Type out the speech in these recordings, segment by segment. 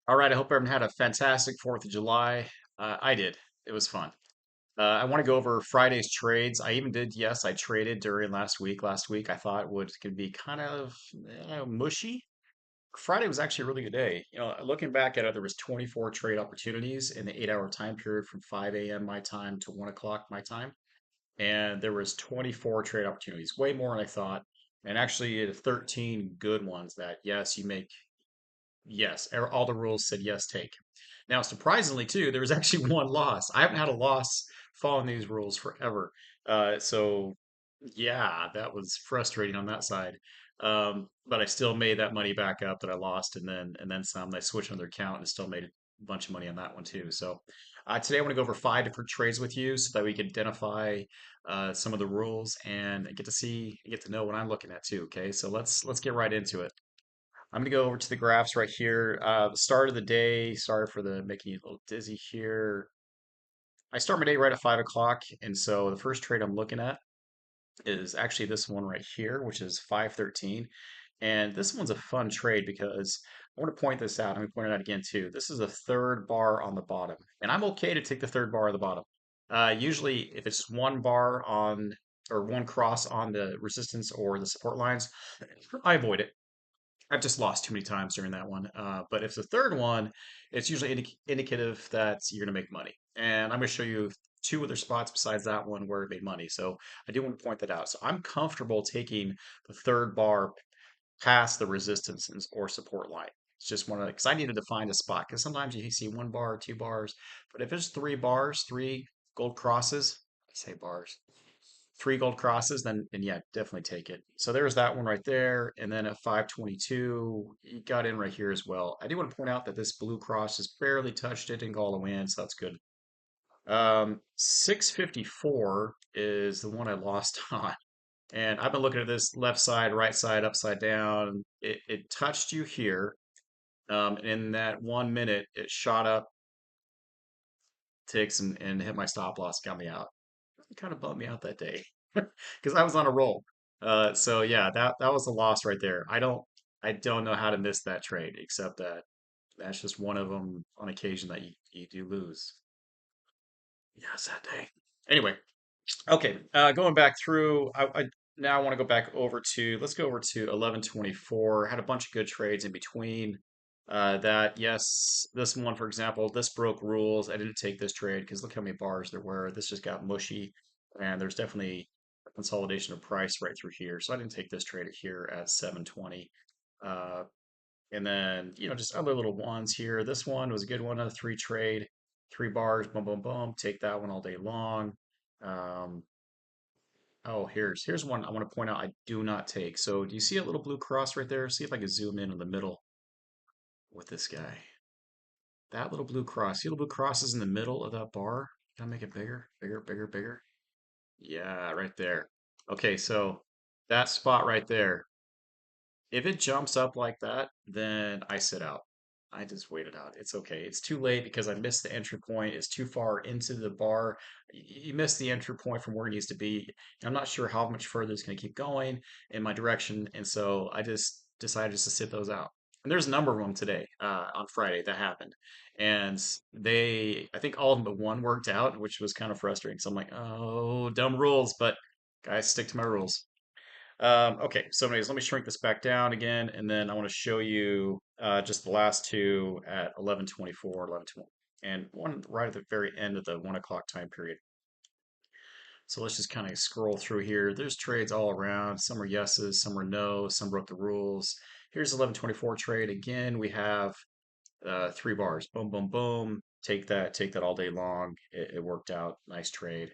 All right, I hope everyone had a fantastic 4th of July. I did. It was fun. I want to go over Friday's trades. I even did, yes, I traded during last week. Last week I thought would could be kind of mushy. Friday was actually a really good day. Looking back at it, there was 24 trade opportunities in the 8-hour time period from 5 a.m. my time to 1 o'clock my time. And there was 24 trade opportunities, way more than I thought. And actually 13 good ones that, yes, you make, yes, all the rules said yes, take. Now, surprisingly, too, there was actually one loss. I haven't had a loss following these rules forever. So, yeah, that was frustrating on that side. But I still made that money back up that I lost, and then some. I switched another account and still made a bunch of money on that one too. So, today I want to go over 5 different trades with you so that we can identify some of the rules and get to know what I'm looking at too. Okay, so let's get right into it. I'm gonna go over to the graphs right here. The start of the day. Sorry for the making you a little dizzy here. I start my day right at 5 o'clock, and so the first trade I'm looking at is actually this one right here, which is 513. And this one's a fun trade because I want to point this out. I'm going to point it out again too. This is the third bar on the bottom, and I'm okay to take the third bar on the bottom. Usually, if it's one bar on or one cross on the resistance or the support lines, I avoid it. I've just lost too many times during that one. But if it's the third one, it's usually indicative that you're going to make money. And I'm going to show you two other spots besides that one where it made money. So I do want to point that out. So I'm comfortable taking the third bar past the resistance or support line. It's just one of the, because I needed to find a spot. Because sometimes you see one bar, 2 bars, but if it's 3 bars, three gold crosses, I say bars, 3 gold crosses, then yeah, definitely take it. So there's that one right there. And then at 522, you got in right here as well. I do want to point out that this blue cross just barely touched it and go all the way in, so that's good. 654 is the one I lost on. And I've been looking at this left side, right side, upside down. It touched you here. And in that 1 minute, it shot up, ticks, and hit my stop loss, got me out. It kind of bummed me out that day because I was on a roll. So yeah, that was a loss right there. I don't know how to miss that trade, except that that's just one of them on occasion that you do lose. Yeah, sad day. Anyway, okay, going back through, I now I want to go back over to let's go over to 1124. Had a bunch of good trades in between. That yes, this one for example, this broke rules. I didn't take this trade because look how many bars there were. This just got mushy, and there's definitely a consolidation of price right through here. So I didn't take this trade here at 720. Uh, and then just other little ones here. This one was a good one, a three trade, 3 bars, boom, boom, boom. Take that one all day long. Um, Oh, here's one I want to point out I do not take. So do you see a little blue cross right there? See if I can zoom in the middle with this guy. That little blue cross. See the blue cross is in the middle of that bar? Can I make it bigger? Bigger, bigger, bigger? Yeah, right there. Okay, so that spot right there. If it jumps up like that, then I sit out. I just wait it out. It's okay. It's too late because I missed the entry point. It's too far into the bar. You missed the entry point from where it needs to be. I'm not sure how much further it's going to keep going in my direction. And so I just decided just to sit those out. And there's a number of them today, on Friday that happened. And I think all of them but one worked out, which was kind of frustrating. So I'm like, oh, dumb rules, but guys, stick to my rules. Okay, so anyways, let me shrink this back down again, and then I want to show you just the last two at 11:24, 11:20, and one right at the very end of the 1 o'clock time period. So let's just kind of scroll through here. There's trades all around. Some are yeses, some are no, some broke the rules. Here's 11:24 trade. Again, we have 3 bars. Boom, boom, boom. Take that all day long. It worked out. Nice trade.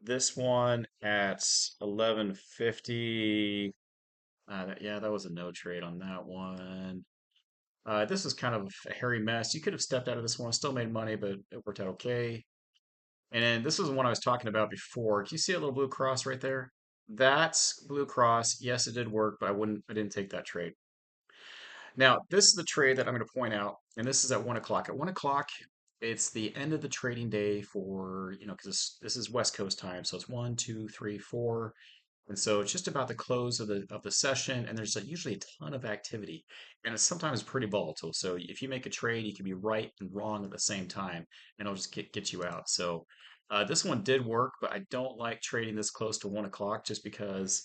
This one at 11:50. Yeah, that was a no trade on that one. This was kind of a hairy mess. You could have stepped out of this one, still made money, but it worked out okay. And then this was one I was talking about before. Do you see a little blue cross right there? That's blue cross. Yes, it did work, but I didn't take that trade. Now, this is the trade that I'm going to point out, and this is at 1 o'clock. At 1 o'clock, it's the end of the trading day for, because this is West Coast time. So it's 1, 2, 3, 4. And so it's just about the close of the session, and there's usually a ton of activity, and it's sometimes pretty volatile. So if you make a trade, you can be right and wrong at the same time, and it'll just get you out. So this one did work, but I don't like trading this close to 1 o'clock just because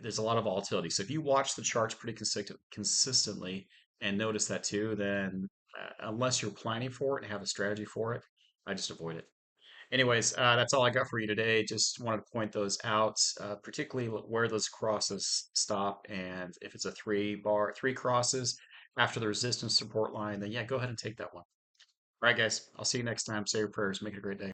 there's a lot of volatility. So if you watch the charts pretty consistently and notice that too, then unless you're planning for it and have a strategy for it, I just avoid it. Anyways, that's all I got for you today. Just wanted to point those out, particularly where those crosses stop. And if it's a three crosses after the resistance support line, then yeah, go ahead and take that one. All right, guys, I'll see you next time. Say your prayers. Make it a great day.